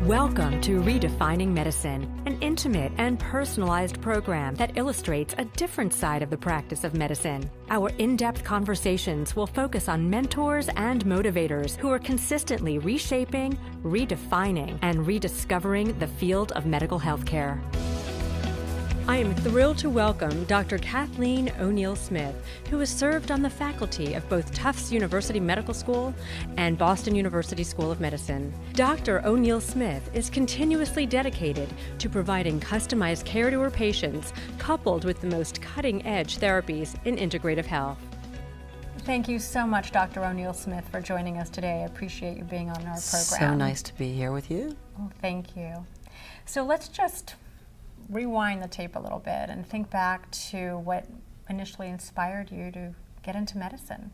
Welcome to Redefining Medicine, an intimate and personalized program that illustrates a different side of the practice of medicine. Our in-depth conversations will focus on mentors and motivators who are consistently reshaping, redefining, and rediscovering the field of medical healthcare. I am thrilled to welcome Dr. Kathleen O'Neil Smith, who has served on the faculty of both Tufts University Medical School and Boston University School of Medicine. Dr. O'Neil Smith is continuously dedicated to providing customized care to her patients, coupled with the most cutting-edge therapies in integrative health. Thank you so much, Dr. O'Neil Smith, for joining us today. I appreciate you being on our program. So nice to be here with you. Oh, thank you. So let's just rewind the tape a little bit and think back to what initially inspired you to get into medicine.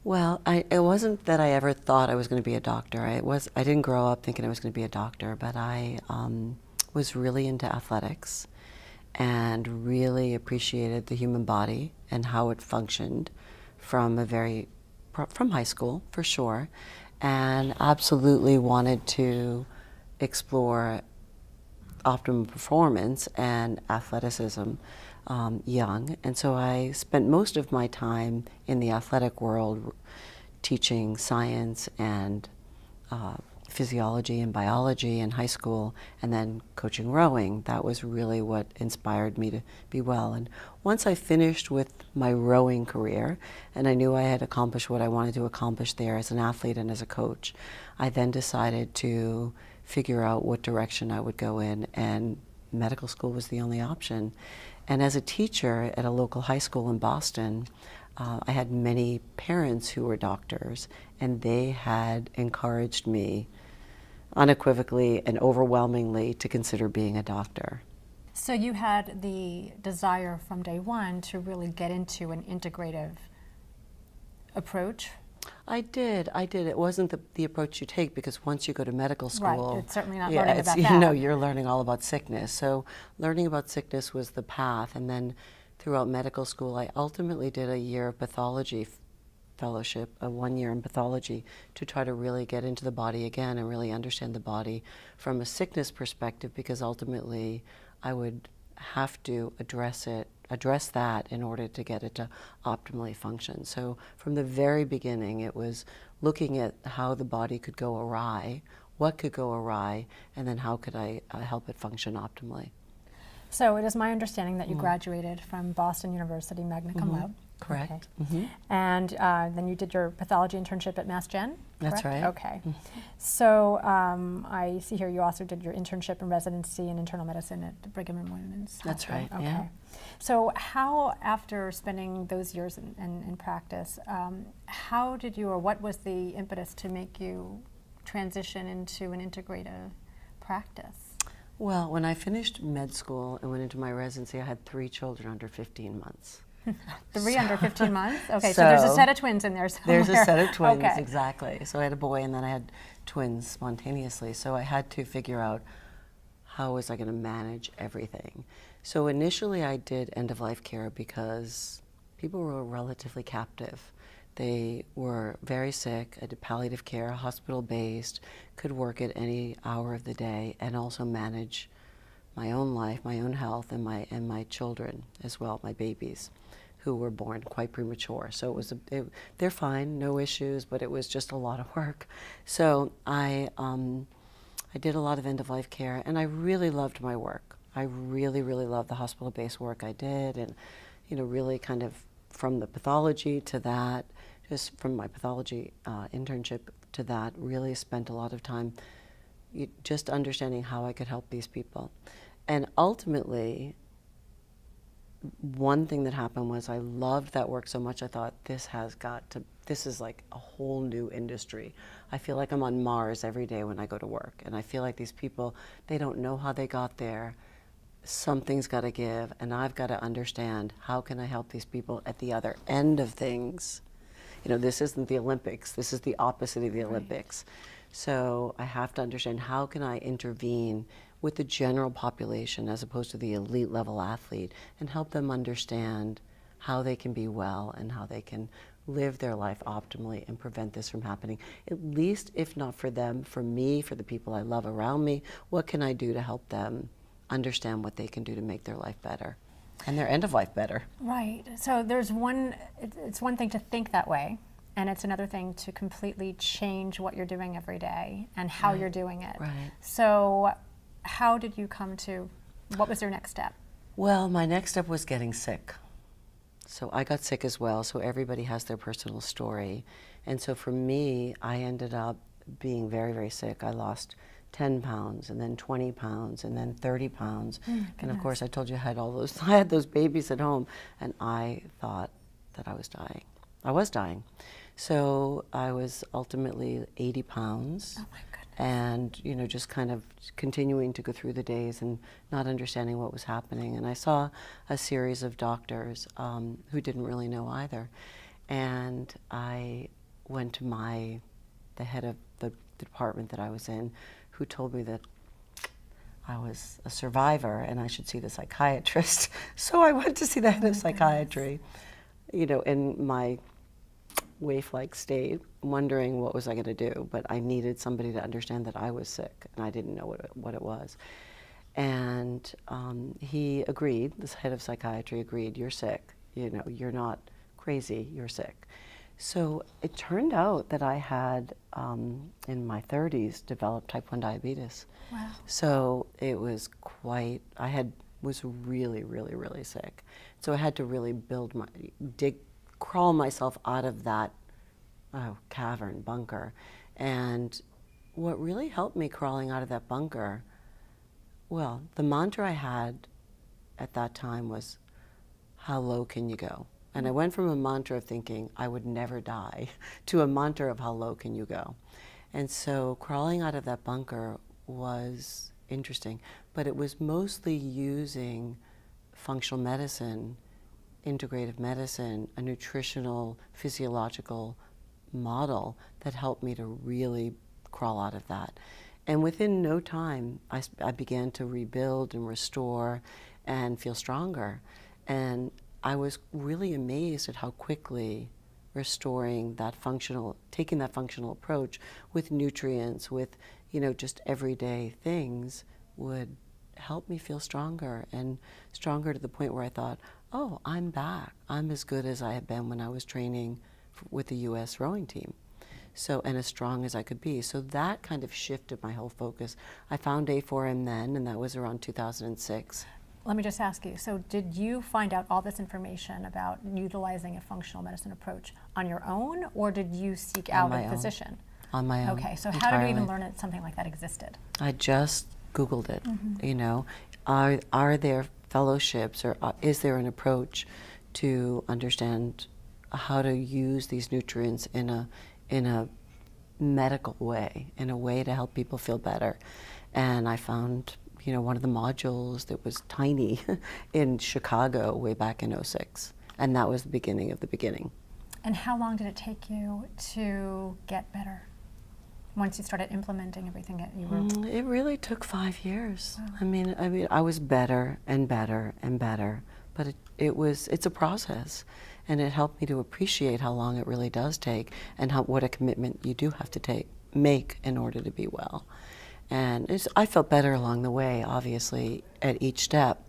Well, it wasn't that I ever thought I was going to be a doctor. I didn't grow up thinking I was going to be a doctor, but I was really into athletics and really appreciated the human body and how it functioned from high school, for sure, and absolutely wanted to explore optimum performance and athleticism young. And so I spent most of my time in the athletic world teaching science and physiology and biology in high school, and then coaching rowing. That was really what inspired me to be well. And once I finished with my rowing career, and I knew I had accomplished what I wanted to accomplish there as an athlete and as a coach, I then decided to figure out what direction I would go in, and medical school was the only option. And as a teacher at a local high school in Boston, I had many parents who were doctors, and they had encouraged me unequivocally and overwhelmingly to consider being a doctor. So you had the desire from day one to really get into an integrative approach? I did. It wasn't the approach you take, because once you go to medical school, right, it's certainly not learning about that. You're learning all about sickness. So learning about sickness was the path. And then throughout medical school, I ultimately did a year of pathology fellowship, 1 year in pathology, to try to really get into the body again and really understand the body from a sickness perspective, because ultimately I would have to address that in order to get it to optimally function. So from the very beginning, it was looking at how the body could go awry, what could go awry, and then how could I help it function optimally. So it is my understanding that you graduated from Boston University, magna cum laude. Correct. Okay. Mm-hmm. And then you did your pathology internship at Mass Gen? That's right. Okay. So I see here you also did your internship and residency in internal medicine at the Brigham and Women's That's Hospital. right, Okay. yeah. So how, after spending those years in practice, how did you, or what was the impetus to make you transition into an integrative practice? Well, when I finished med school and went into my residency, I had 3 children under 15 months. Three under 15 months? Okay, so there's a set of twins in there somewhere. There's a set of twins, okay. Exactly. So I had a boy and then I had twins spontaneously. So I had to figure out how was I going to manage everything. So initially I did end-of-life care because people were relatively captive. They were very sick. I did palliative care, hospital-based, could work at any hour of the day, and also manage my own life, my own health, and my children as well, my babies, who were born quite premature. So it was they're fine, no issues, but it was just a lot of work. So I did a lot of end-of-life care, and I really loved my work. I really, really loved the hospital-based work I did, and really kind of from the pathology to that, just from my pathology internship to that, really spent a lot of time just understanding how I could help these people. And ultimately, one thing that happened was I loved that work so much, I thought this is like a whole new industry. I feel like I'm on Mars every day when I go to work, and I feel like these people, they don't know how they got there. Something's got to give, and I've got to understand how can I help these people at the other end of things. This isn't the Olympics, this is the opposite of the Olympics. So I have to understand how can I intervene with the general population as opposed to the elite level athlete and help them understand how they can be well and how they can live their life optimally and prevent this from happening. At least, if not for them, for me, for the people I love around me, what can I do to help them understand what they can do to make their life better and their end of life better? Right. So it's one thing to think that way, and it's another thing to completely change what you're doing every day and how you're doing it. Right. So how did you come to, what was your next step? Well, my next step was getting sick. So I got sick as well, so everybody has their personal story. And so for me, I ended up being very, very sick. I lost 10 pounds and then 20 pounds and then 30 pounds. And of course, I told you I had those babies at home, and I thought that I was dying. I was dying. So I was ultimately 80 pounds. Oh my goodness. And, just kind of continuing to go through the days and not understanding what was happening. And I saw a series of doctors who didn't really know either. And I went to the head of the department that I was in, who told me that I was a survivor and I should see the psychiatrist. So I went to see the head of psychiatry, in my waif-like state, wondering what was I going to do. But I needed somebody to understand that I was sick, and I didn't know what it was. And he agreed, this head of psychiatry agreed, you're sick. You're not crazy, you're sick. So it turned out that I had, in my 30s, developed type 1 diabetes. Wow. So it was was really, really, really sick. So I had to really crawl myself out of that cavern, bunker. And what really helped me crawling out of that bunker, well, the mantra I had at that time was, how low can you go? And I went from a mantra of thinking I would never die to a mantra of how low can you go? And so crawling out of that bunker was interesting, but it was mostly using functional medicine, integrative medicine, a nutritional, physiological model that helped me to really crawl out of that. And within no time, I began to rebuild and restore and feel stronger. And I was really amazed at how quickly taking that functional approach with nutrients, with, just everyday things would help me feel stronger and stronger to the point where I thought, oh, I'm back. I'm as good as I had been when I was training with the U.S. rowing team. So, and as strong as I could be. So that kind of shifted my whole focus. I found FAARM then, and that was around 2006. Let me just ask you, so did you find out all this information about utilizing a functional medicine approach on your own, or did you seek out a physician? On my own. Okay, so how did you even learn that something like that existed? I just Googled it. Are there fellowships, or is there an approach to understand how to use these nutrients in a medical way, in a way to help people feel better? And I found one of the modules that was tiny in Chicago way back in 2006, and that was the beginning of the beginning. And how long did it take you to get better once you started implementing everything that you were? It really took 5 years. Wow. I mean, I was better and better and better, but it's a process, and it helped me to appreciate how long it really does take, and what a commitment you do have to make in order to be well. And I felt better along the way, obviously, at each step.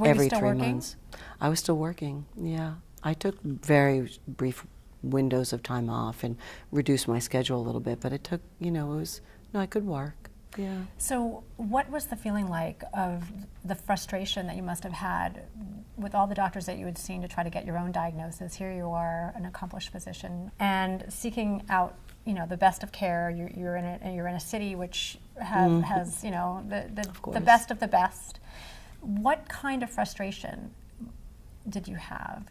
Every 3 months. I was still working, yeah. I took very brief windows of time off and reduced my schedule a little bit, but it took, I could work, yeah. So what was the feeling like of the frustration that you must have had with all the doctors that you had seen to try to get your own diagnosis? Here you are, an accomplished physician, and seeking out the best of care. You're in a city which has the best of the best. What kind of frustration did you have?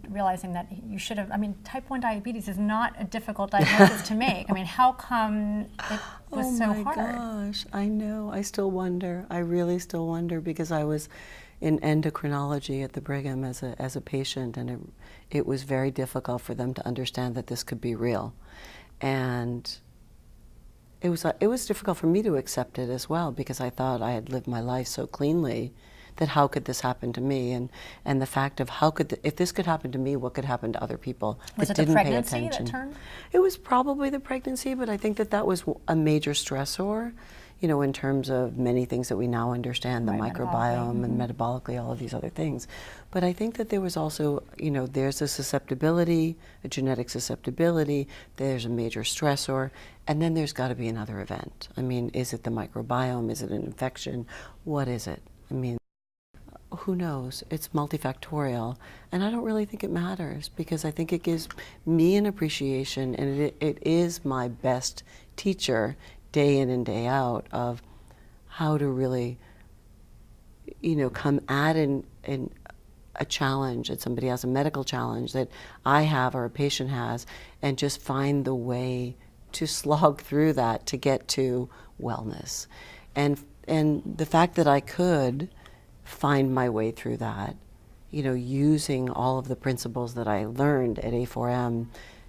Realizing that you should have. Type 1 diabetes is not a difficult diagnosis to make. how come it was so hard? Oh my gosh, I know. I still wonder. I really still wonder, because I was in endocrinology at the Brigham as a patient, and it was very difficult for them to understand that this could be real. And it was difficult for me to accept it as well, because I thought I had lived my life so cleanly that how could this happen to me, and the fact of how could if this could happen to me, what could happen to other people Was that it the didn't pay pregnancy attention. that turned? It was probably the pregnancy, but I think that was a major stressor, you know, in terms of many things that we now understand, the Right, microbiome and metabolically, all of these other things. But I think that there was also, you know, there's a susceptibility, a genetic susceptibility, there's a major stressor, and then there's got to be another event. I mean, is it the microbiome? Is it an infection? What is it? I mean, who knows? It's multifactorial, and I don't really think it matters, because I think it gives me an appreciation, and it is my best teacher day in and day out of how to really, you know, come at a challenge that somebody has, a medical challenge that I have or a patient has, and just find the way to slog through that to get to wellness. And the fact that I could find my way through that, you know, using all of the principles that I learned at A4M,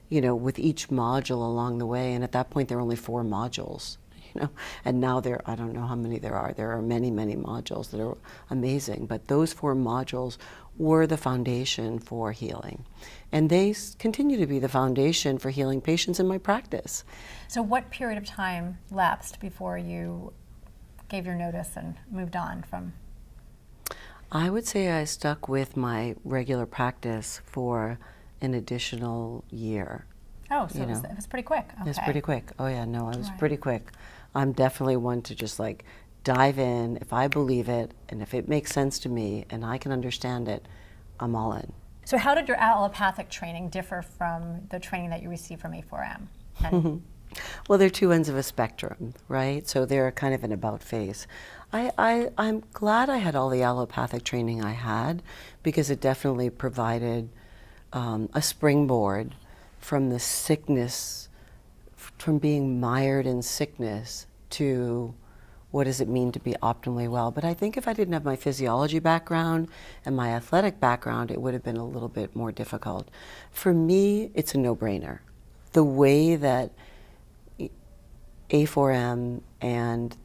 you know, with each module along the way. And at that point, there were only 4 modules, you know, and now I don't know how many there are. There are many, many modules that are amazing. But those 4 modules were the foundation for healing. And they continue to be the foundation for healing patients in my practice. So what period of time lapsed before you gave your notice and moved on from? I would say I stuck with my regular practice for an additional year. Oh, so it was pretty quick. Okay. It was pretty quick. Oh yeah, no, I was pretty quick. I'm definitely one to just like dive in. If I believe it, and if it makes sense to me, and I can understand it, I'm all in. So how did your allopathic training differ from the training that you received from A4M? And Well, they're 2 ends of a spectrum, right? So they're kind of an about face. I'm glad I had all the allopathic training I had, because it definitely provided a springboard from the sickness, from being mired in sickness, to what does it mean to be optimally well. But I think if I didn't have my physiology background and my athletic background, it would have been a little bit more difficult. For me, it's a no-brainer. The way that A4M and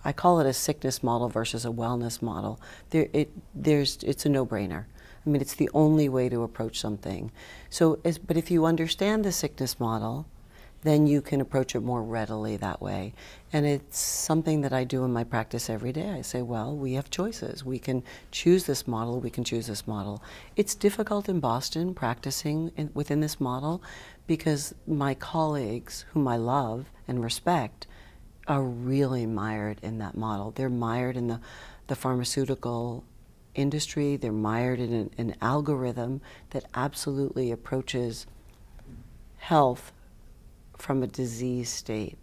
I call it a sickness model versus a wellness model. It's a no-brainer. I mean, it's the only way to approach something. But if you understand the sickness model, then you can approach it more readily that way. And it's something that I do in my practice every day. I say, well, we have choices. We can choose this model, we can choose this model. It's difficult in Boston practicing within this model, because my colleagues, whom I love and respect, are really mired in that model. They're mired in the pharmaceutical industry. They're mired in an algorithm that absolutely approaches health from a disease state.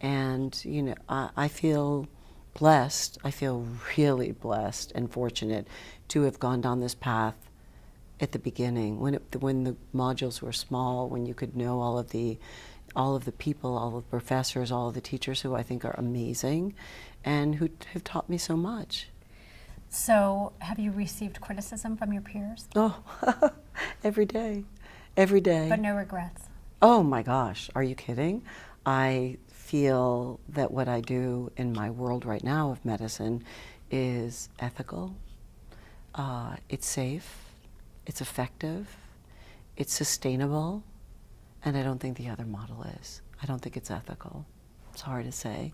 And, you know, I feel blessed. I feel really blessed and fortunate to have gone down this path at the beginning, when the modules were small, when you could know all of the people, all of the professors, all of the teachers who I think are amazing and who have taught me so much. So have you received criticism from your peers? Oh, every day, every day. But no regrets? Oh my gosh, are you kidding? I feel that what I do in my world right now of medicine is ethical, it's safe, it's effective, it's sustainable, and I don't think the other model is. I don't think it's ethical. It's hard to say.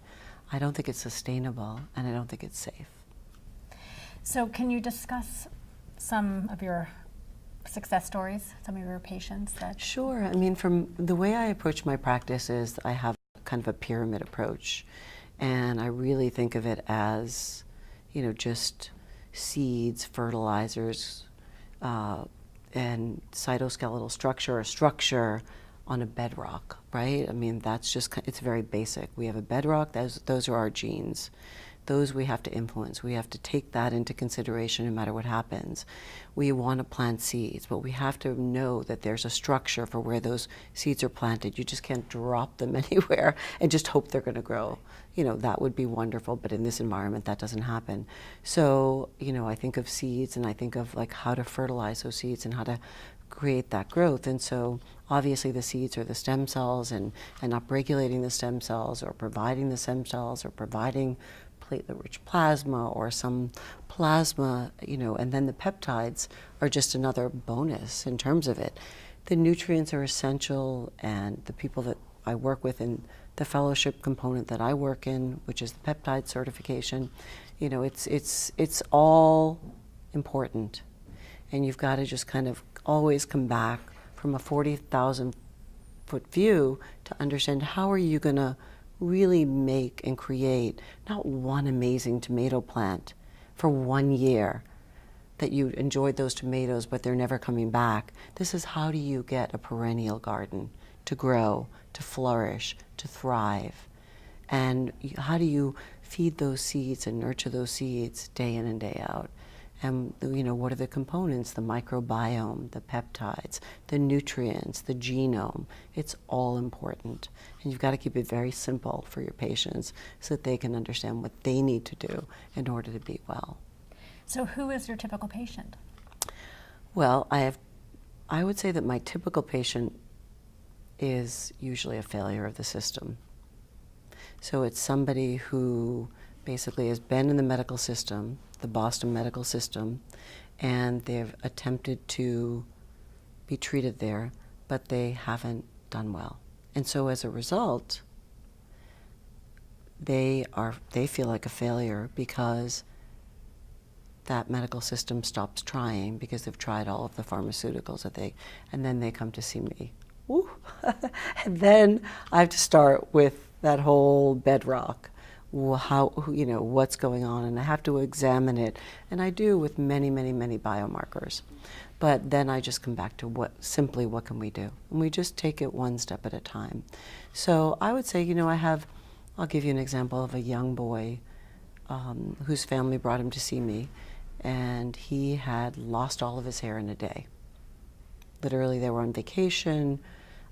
I don't think it's sustainable, and I don't think it's safe. So can you discuss some of your success stories, some of your patients? Sure. I mean, from the way I approach my practice is I have kind of a pyramid approach, and I really think of it as, you know, just seeds, fertilizers, and cytoskeletal structure, or structure on a bedrock, right? I mean, that's just, it's very basic. We have a bedrock, those are our genes. Those we have to influence. We have to take that into consideration no matter what happens. We want to plant seeds, but we have to know that there's a structure for where those seeds are planted. You just can't drop them anywhere and just hope they're going to grow. You know, that would be wonderful, but in this environment that doesn't happen. So, you know, I think of seeds, and I think of like how to fertilize those seeds and how to create that growth. And so obviously the seeds are the stem cells, and upregulating the stem cells, or providing the stem cells, or providing platelet-rich plasma or some plasma, and then the peptides are just another bonus in terms of it. The nutrients are essential, and the people that I work with in the fellowship component that I work in, which is the peptide certification, it's all important. And you've got to just kind of always come back from a 40,000-foot view to understand how are you going to really make and create not one amazing tomato plant for 1 year that you enjoyed those tomatoes but they're never coming back. This is how do you get a perennial garden to grow, to flourish, to thrive. And how do you feed those seeds and nurture those seeds day in and day out? And what are the components, the microbiome, the peptides, the nutrients, the genome. It's all important. And you've got to keep it very simple for your patients so that they can understand what they need to do in order to be well. So who is your typical patient? Well, I would say that my typical patient is usually a failure of the system. So it's somebody who basically has been in the medical system, the Boston medical system, and they've attempted to be treated there, but they haven't done well. And so as a result, they feel like a failure because that medical system stops trying because they've tried all of the pharmaceuticals and then they come to see me. Woo. And then I have to start with that whole bedrock. What's going on, and I have to examine it, and I do with many, many, many biomarkers. But then I just come back to what can we do? And we just take it one step at a time. So I would say, I'll give you an example of a young boy whose family brought him to see me, and he had lost all of his hair in a day. Literally, they were on vacation,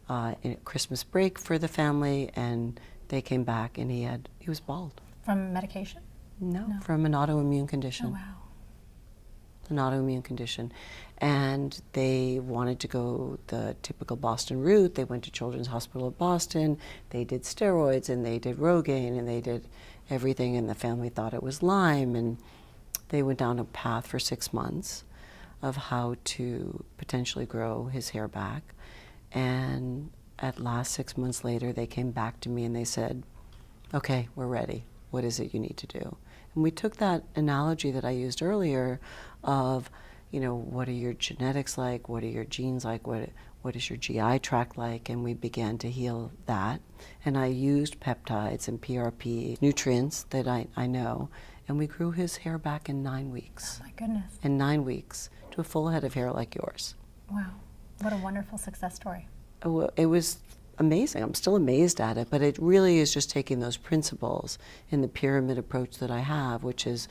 in Christmas break for the family, and they came back and he was bald. From medication? No, from an autoimmune condition. Oh, wow. An autoimmune condition. And they wanted to go the typical Boston route. They went to Children's Hospital of Boston. They did steroids and they did Rogaine and they did everything, and the family thought it was Lyme, and they went down a path for 6 months of how to potentially grow his hair back. And at last 6 months later, they came back to me and they said, okay, we're ready. What is it you need to do? And we took that analogy that I used earlier of, what are your genetics like? What are your genes like? What is your GI tract like? And we began to heal that. And I used peptides and PRP, nutrients that I know, and we grew his hair back in 9 weeks. Oh my goodness. In 9 weeks, to a full head of hair like yours. Wow. What a wonderful success story. It was amazing. I'm still amazed at it, but it really is just taking those principles in the pyramid approach that I have, which is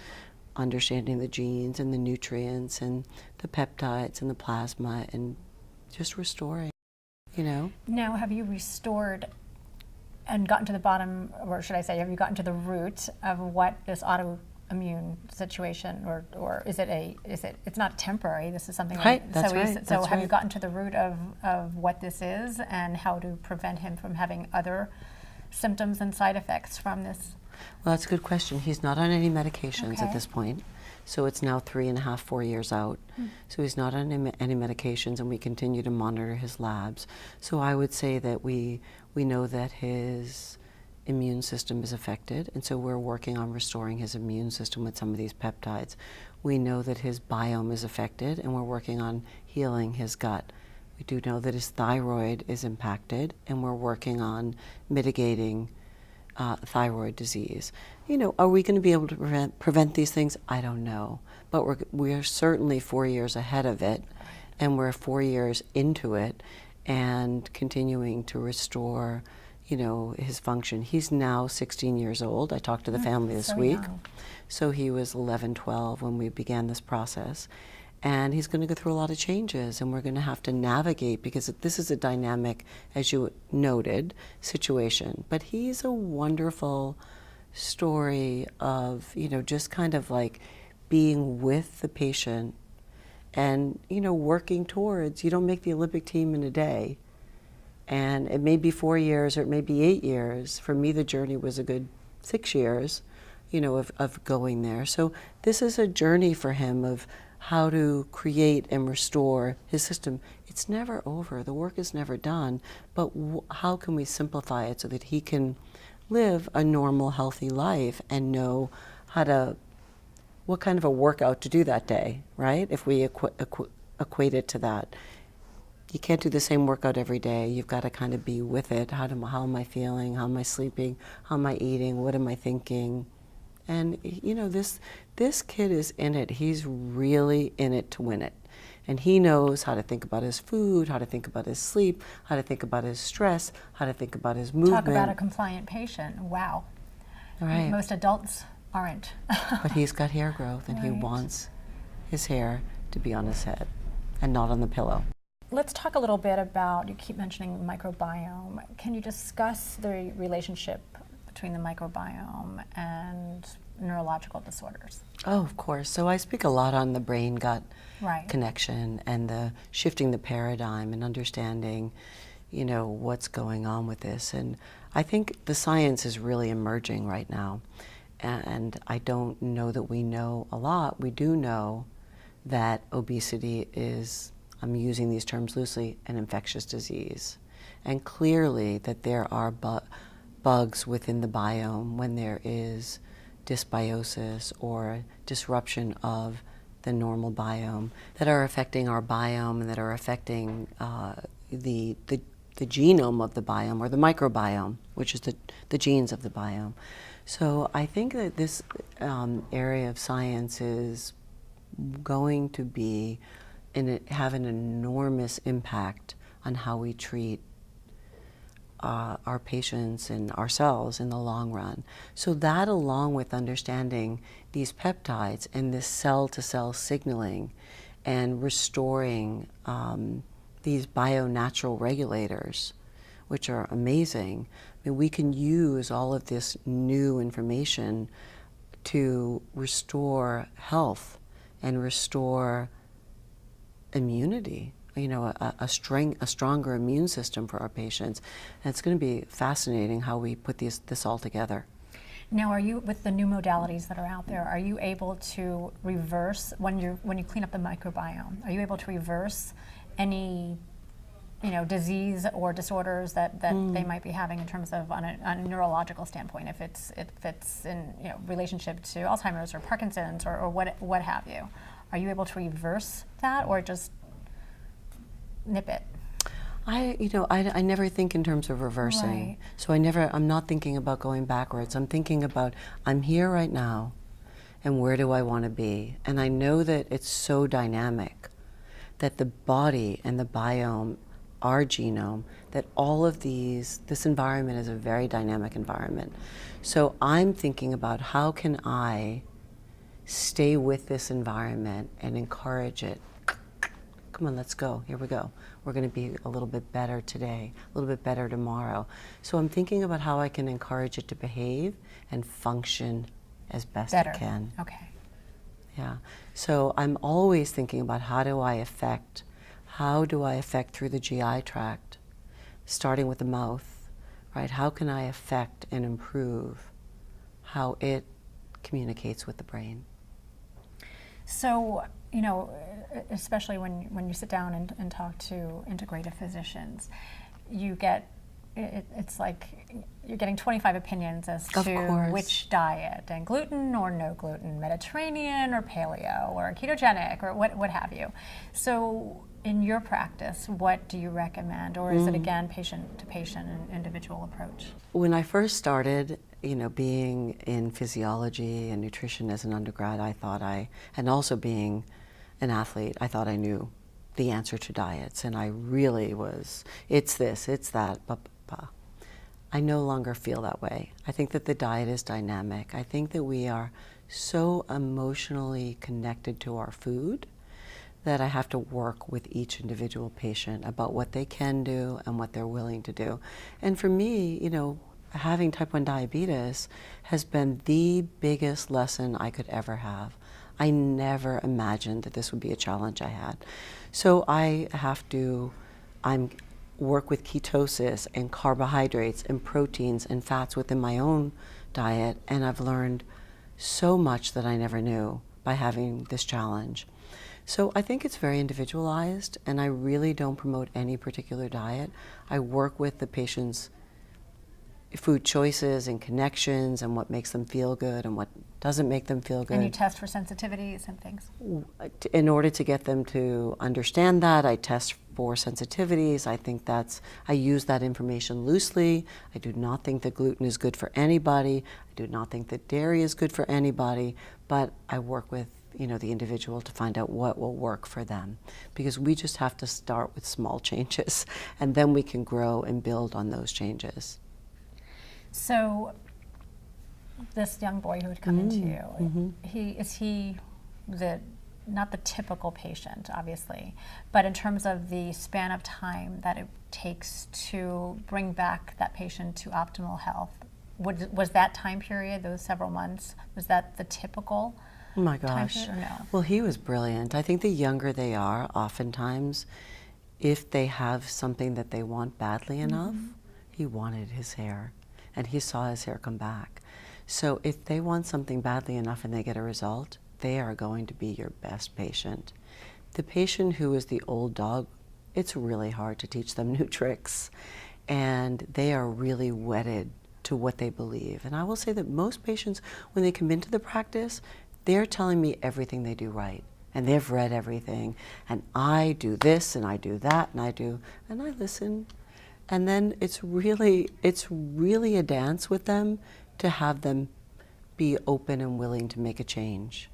understanding the genes and the nutrients and the peptides and the plasma and just restoring, Now, have you restored and gotten to the bottom, or should I say, have you gotten to the root of what this autoimmune situation, or is it it's not temporary, this is something right, that's right. So have you gotten to the root of what this is and how to prevent him from having other symptoms and side effects from this? Well, that's a good question. He's not on any medications at this point. So it's now 3.5, 4 years out. So he's not on any medications, and we continue to monitor his labs. So I would say that we know that his immune system is affected, and so we're working on restoring his immune system with some of these peptides. We know that his biome is affected, and we're working on healing his gut. We do know that his thyroid is impacted, and we're working on mitigating thyroid disease. Are we going to be able to prevent these things? I don't know. But we're certainly 4 years ahead of it, and we're 4 years into it and continuing to restore, his function. He's now 16 years old. I talked to the family this week. Young. So he was 11, 12 when we began this process. And he's going to go through a lot of changes, and we're going to have to navigate, because this is a dynamic, as you noted, situation. But he's a wonderful story of, just kind of like being with the patient and, working towards, you don't make the Olympic team in a day. And it may be 4 years or it may be 8 years. For me, the journey was a good 6 years of going there. So this is a journey for him of how to create and restore his system. It's never over. The work is never done. But how can we simplify it so that he can live a normal, healthy life and know what kind of a workout to do that day, right? If we equate it to that. You can't do the same workout every day. You've got to kind of be with it. How am I feeling? How am I sleeping? How am I eating? What am I thinking? And this kid is in it. He's really in it to win it. And he knows how to think about his food, how to think about his sleep, how to think about his stress, how to think about his movement. Talk about a compliant patient. Wow. Right. Most adults aren't. But he's got hair growth, and he wants his hair to be on his head and not on the pillow. Let's talk a little bit about, you keep mentioning microbiome. Can you discuss the relationship between the microbiome and neurological disorders? Oh, of course. So I speak a lot on the brain-gut connection and the shifting the paradigm and understanding, what's going on with this. And I think the science is really emerging right now. And I don't know that we know a lot. We do know that obesity is, I'm using these terms loosely, an infectious disease. And clearly that there are bugs within the biome when there is dysbiosis or disruption of the normal biome that are affecting our biome and that are affecting the genome of the biome, or the microbiome, which is the genes of the biome. So I think that this area of science is going to have an enormous impact on how we treat our patients and ourselves in the long run. So that, along with understanding these peptides and this cell-to-cell signaling and restoring these bio-natural regulators, which are amazing, I mean, we can use all of this new information to restore health and restore immunity, a stronger immune system for our patients. And it's going to be fascinating how we put this all together. Now, are you, with the new modalities that are out there, are you able to reverse, when you clean up the microbiome, are you able to reverse any disease or disorders that they might be having in terms of on a neurological standpoint, if it's in relationship to Alzheimer's or Parkinson's or what have you? Are you able to reverse that, or just nip it? I never think in terms of reversing. Right. So I'm not thinking about going backwards. I'm thinking about, I'm here right now, and where do I want to be? And I know that it's so dynamic, that the body and the biome, our genome, that all of this environment is a very dynamic environment. So I'm thinking about, how can I stay with this environment and encourage it? Come on, let's go. Here we go. We're going to be a little bit better today, a little bit better tomorrow. So I'm thinking about how I can encourage it to behave and function as best it can. Okay. Yeah. So I'm always thinking about, how do I affect through the GI tract, starting with the mouth, right? How can I affect and improve how it communicates with the brain? So, especially when you sit down and talk to integrative physicians, you get, it's like you're getting 25 opinions as to which diet, and gluten or no gluten, Mediterranean or paleo or ketogenic or what have you. So in your practice, what do you recommend, or is it again patient to patient and individual approach? When I first started, being in physiology and nutrition as an undergrad, and also being an athlete, I thought I knew the answer to diets, and I really was, it's this, it's that, I no longer feel that way. I think that the diet is dynamic. I think that we are so emotionally connected to our food that I have to work with each individual patient about what they can do and what they're willing to do. And for me, having type 1 diabetes has been the biggest lesson I could ever have. I never imagined that this would be a challenge I had. So I have to work with ketosis and carbohydrates and proteins and fats within my own diet, and I've learned so much that I never knew by having this challenge. So I think it's very individualized, and I really don't promote any particular diet. I work with the patient's food choices and connections and what makes them feel good and what doesn't make them feel good. And you test for sensitivities and things? In order to get them to understand that, I test for sensitivities. I use that information loosely. I do not think that gluten is good for anybody. I do not think that dairy is good for anybody, but I work with the individual to find out what will work for them, because we just have to start with small changes, and then we can grow and build on those changes. So this young boy who would come into you, is he not the typical patient, obviously, but in terms of the span of time that it takes to bring back that patient to optimal health, was that time period, those several months, was that the typical? Oh my gosh. Time period, or no? Well, he was brilliant. I think the younger they are, oftentimes, if they have something that they want badly enough, he wanted his hair, and he saw his hair come back. So if they want something badly enough and they get a result, they are going to be your best patient. The patient who is the old dog, it's really hard to teach them new tricks, and they are really wedded to what they believe. And I will say that most patients, when they come into the practice, they're telling me everything they do right, and they've read everything, and I do this and I do that and I listen. And then it's really a dance with them to have them be open and willing to make a change,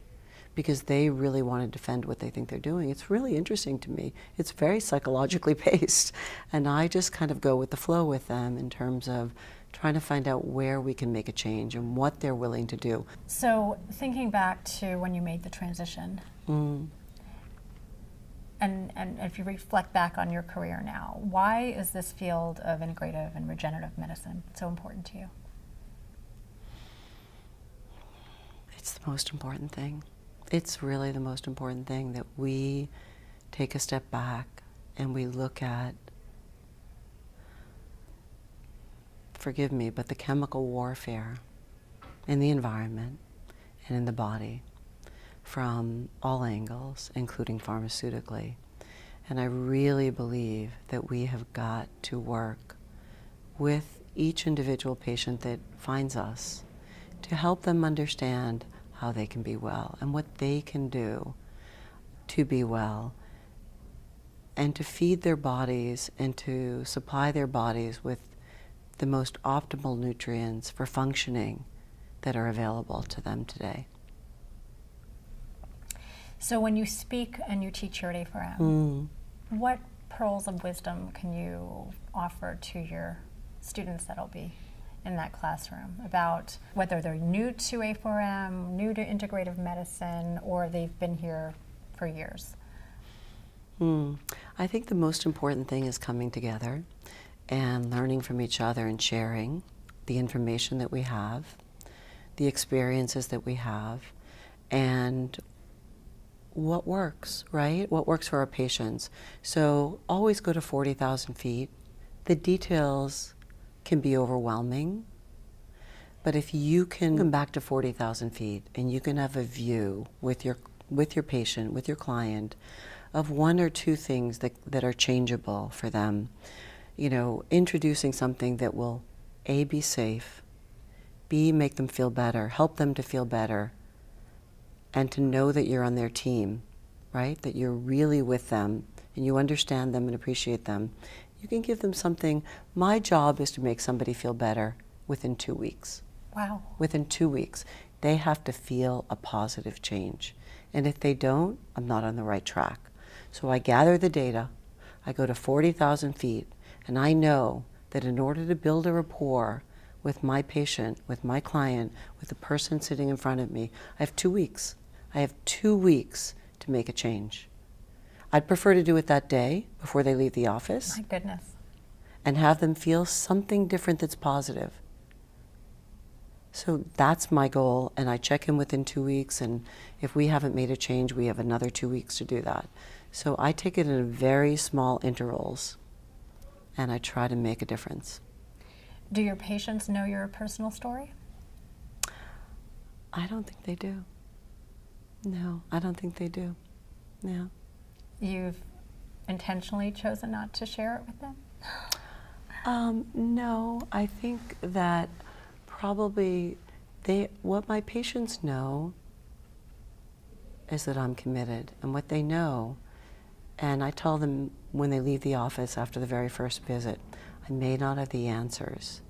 because they really want to defend what they think they're doing. It's really interesting to me. It's very psychologically based, and I just kind of go with the flow with them in terms of trying to find out where we can make a change and what they're willing to do. So thinking back to when you made the transition, and if you reflect back on your career now, why is this field of integrative and regenerative medicine so important to you? It's the most important thing. It's really the most important thing, that we take a step back and we look at, forgive me, but the chemical warfare in the environment and in the body from all angles, including pharmaceutically. And I really believe that we have got to work with each individual patient that finds us to help them understand how they can be well and what they can do to be well, and to feed their bodies and to supply their bodies with the most optimal nutrients for functioning that are available to them today. So when you speak and you teach here at FAARM, what pearls of wisdom can you offer to your students that'll be in that classroom about whether they're new to FAARM, new to integrative medicine, or they've been here for years? I think the most important thing is coming together and learning from each other and sharing the information that we have, the experiences that we have, and what works, right? What works for our patients. So always go to 40,000 feet. The details can be overwhelming, but if you can come back to 40,000 feet and you can have a view with your patient, with your client, of one or two things that are changeable for them, introducing something that will A, be safe, B, make them feel better, help them to feel better, and to know that you're on their team, right? That you're really with them and you understand them and appreciate them. You can give them something. My job is to make somebody feel better within 2 weeks. Wow. Within 2 weeks. They have to feel a positive change. And if they don't, I'm not on the right track. So I gather the data, I go to 40,000 feet, and I know that in order to build a rapport with my patient, with my client, with the person sitting in front of me, I have 2 weeks. I have 2 weeks to make a change. I'd prefer to do it that day before they leave the office. My goodness. And have them feel something different that's positive. So that's my goal, and I check in within 2 weeks, and if we haven't made a change, we have another 2 weeks to do that. So I take it in very small intervals, and I try to make a difference. Do your patients know your personal story? I don't think they do. No, I don't think they do. Yeah. You've intentionally chosen not to share it with them? No, I think that probably what my patients know is that I'm committed, and what they know, and I tell them when they leave the office after the very first visit, I may not have the answers.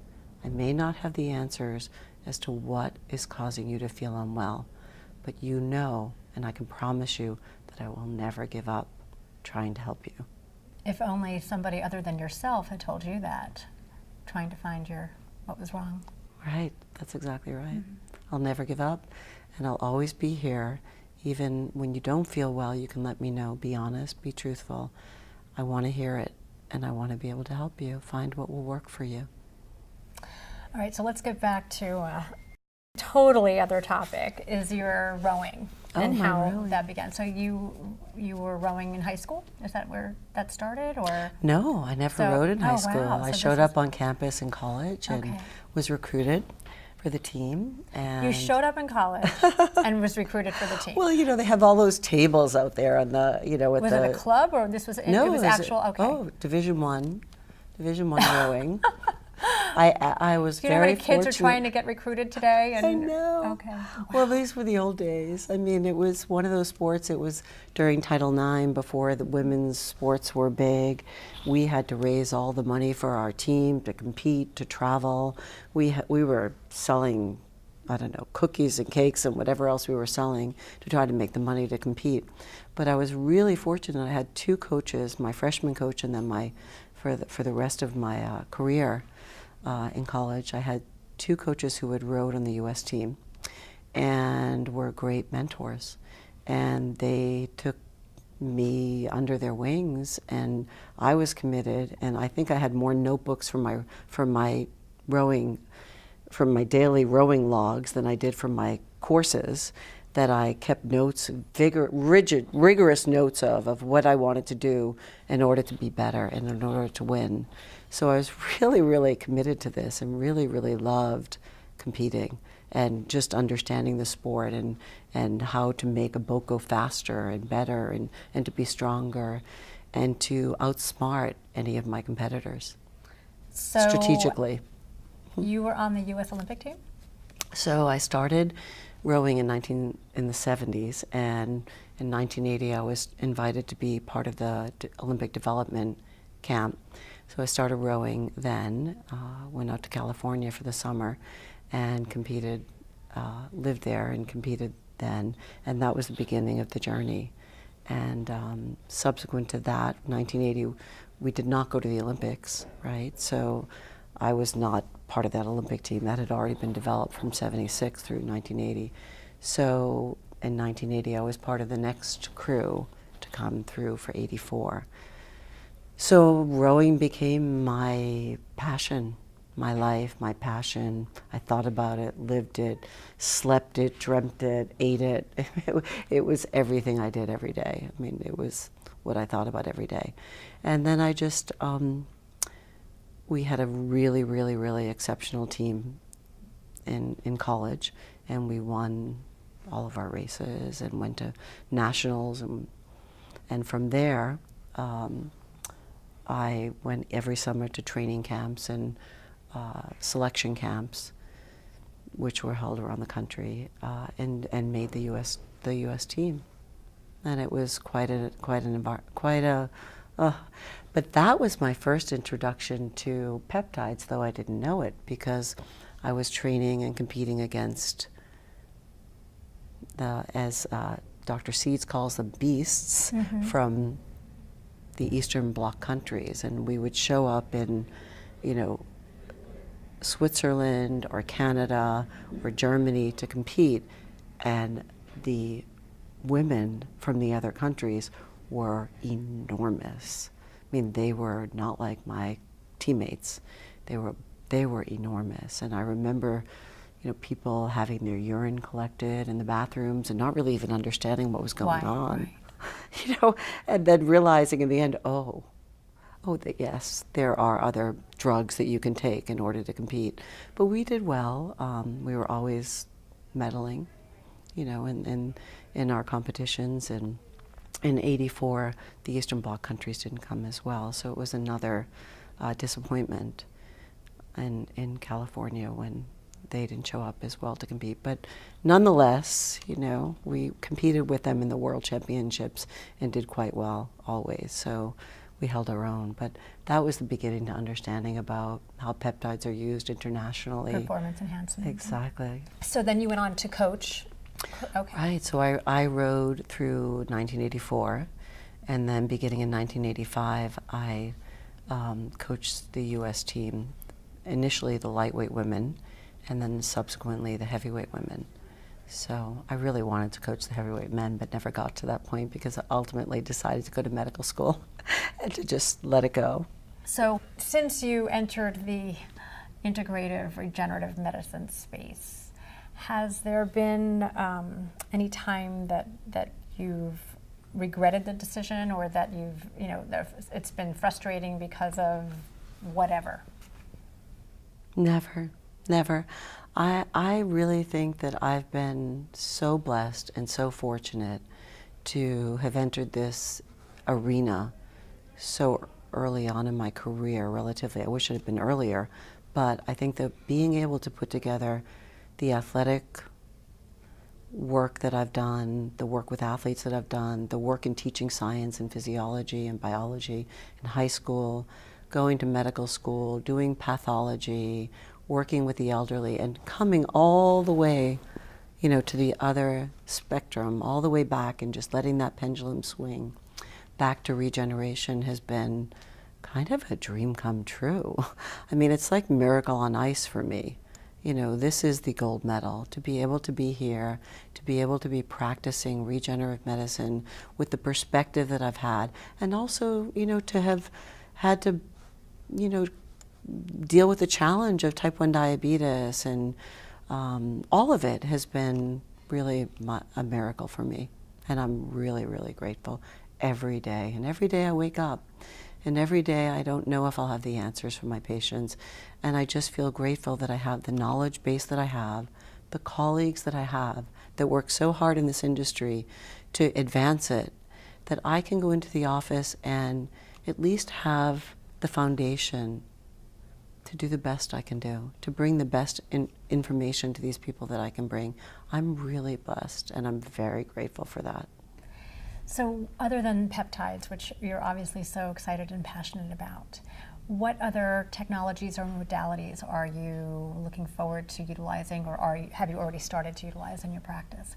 I may not have the answers as to what is causing you to feel unwell, but you know, and I can promise you that I will never give up trying to help you. If only somebody other than yourself had told you that, trying to find what was wrong. Right, that's exactly right. I'll never give up, and I'll always be here. Even when you don't feel well, you can let me know. Be honest, be truthful. I want to hear it, and I want to be able to help you find what will work for you. All right, so let's get back to a totally other topic, is your rowing and how that began. So you were rowing in high school? Is that where that started, or? No, I never rowed in high school. Wow. I showed up on campus in college and was recruited for the team. And you showed up in college and was recruited for the team. Well, you know, they have all those tables out there on the, you know, with was it a club, or this was no, it was actual? Okay. Oh, Division One rowing. I was Do you know very how many kids fortunate. are trying to get recruited today? I know. Okay. Well, these were the old days. I mean, it was one of those sports. It was during Title IX, before the women's sports were big. We had to raise all the money for our team to compete, to travel. We were selling, I don't know, cookies and cakes and whatever else we were selling to try to make the money to compete. But I was really fortunate. I had two coaches, my freshman coach and then for the rest of my career. In college, I had two coaches who had rowed on the U.S. team and were great mentors. And they took me under their wings, and I was committed. And I think I had more notebooks from my daily rowing logs than I did from my courses, that I kept notes, rigorous notes of what I wanted to do in order to be better and in order to win. So I was really, really committed to this and really, really loved competing and just understanding the sport and how to make a boat go faster and better and to be stronger and to outsmart any of my competitors strategically. You were on the U.S. Olympic team? So I started rowing in the 70s, and in 1980 I was invited to be part of the Olympic development camp. So I started rowing then, went out to California for the summer and competed, lived there and competed then, and that was the beginning of the journey. And subsequent to that, 1980, we did not go to the Olympics, right? So I was not part of that Olympic team. That had already been developed from 76 through 1980. So in 1980, I was part of the next crew to come through for 84. So rowing became my passion, my life, my passion. I thought about it, lived it, slept it, dreamt it, ate it. It was everything I did every day. I mean, it was what I thought about every day. And then I just, we had a really, really, really exceptional team in college, and we won all of our races and went to nationals. And from there, I went every summer to training camps and selection camps, which were held around the country, and made the U.S. team, and it was but that was my first introduction to peptides, though I didn't know it, because I was training and competing against as Dr. Seeds calls them, beasts from the Eastern Bloc countries, and we would show up in, you know, Switzerland or Canada or Germany to compete, and the women from the other countries were enormous. I mean, they were not like my teammates. They were enormous, and I remember, you know, people having their urine collected in the bathrooms and not really even understanding what was going on. Right. You know, and then realizing in the end, yes, there are other drugs that you can take in order to compete. But we did well. We were always medaling. in our competitions. And in '84, the Eastern Bloc countries didn't come as well. So it was another disappointment in California when they didn't show up as well to compete. But nonetheless, we competed with them in the World Championships and did quite well always. So we held our own. But that was the beginning to understanding about how peptides are used internationally. Performance enhancement. Exactly. So then you went on to coach. Okay. Right. So I rode through 1984, and then beginning in 1985, I coached the U.S. team, initially the lightweight women, and then subsequently the heavyweight women. So I really wanted to coach the heavyweight men, but never got to that point because I ultimately decided to go to medical school and to just let it go. So since you entered the integrative regenerative medicine space, has there been any time that you've regretted the decision, or that it's been frustrating because of whatever? Never. I really think that I've been so blessed and so fortunate to have entered this arena so early on in my career, relatively. I wish it had been earlier, but I think that being able to put together the athletic work that I've done, the work with athletes that I've done, the work in teaching science and physiology and biology in high school, going to medical school, doing pathology, working with the elderly, and coming all the way, to the other spectrum, all the way back, and just letting that pendulum swing back to regeneration has been kind of a dream come true. I mean, it's like miracle on ice for me. This is the gold medal, to be able to be here, to be able to be practicing regenerative medicine with the perspective that I've had, and also, to have had to, deal with the challenge of type 1 diabetes, and all of it has been really a miracle for me. And I'm really, really grateful every day. And every day I wake up, and every day I don't know if I'll have the answers for my patients. And I just feel grateful that I have the knowledge base that I have, the colleagues that I have that work so hard in this industry to advance it, that I can go into the office and at least have the foundation to do the best I can do, to bring the best information to these people that I can bring. I'm really blessed, and I'm very grateful for that. So other than peptides, which you're obviously so excited and passionate about, what other technologies or modalities are you looking forward to utilizing, or have you already started to utilize in your practice?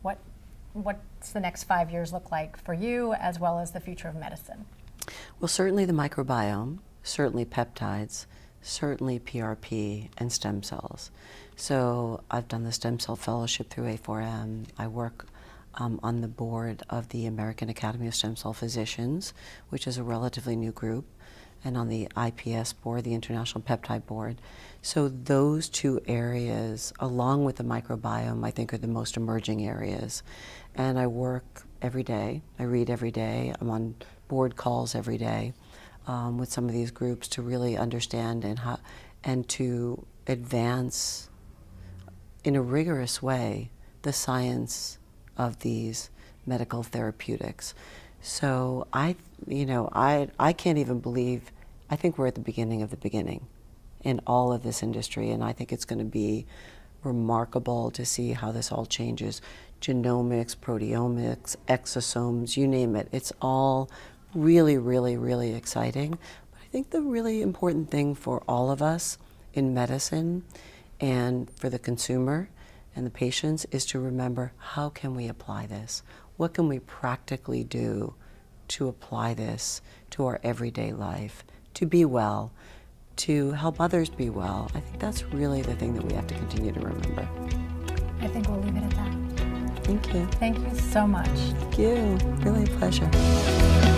What's the next 5 years look like for you, as well as the future of medicine? Well, certainly the microbiome, certainly peptides, certainly PRP and stem cells. So I've done the stem cell fellowship through FAARM. I work on the board of the American Academy of Stem Cell Physicians, which is a relatively new group, and on the IPS board, the International Peptide Board. So those two areas, along with the microbiome, I think are the most emerging areas. And I work every day, I read every day, I'm on board calls every day with some of these groups to really understand and to advance in a rigorous way the science of these medical therapeutics. So I can't even believe, I think we're at the beginning of the beginning in all of this industry, and I think it's going to be remarkable to see how this all changes. Genomics, proteomics, exosomes, you name it. It's all really, really, really exciting. But I think the really important thing for all of us in medicine and for the consumer and the patients is to remember, how can we apply this? What can we practically do to apply this to our everyday life, to be well, to help others be well? I think that's really the thing that we have to continue to remember. I think we'll leave it at that. Thank you. Thank you so much. Thank you. Really a pleasure.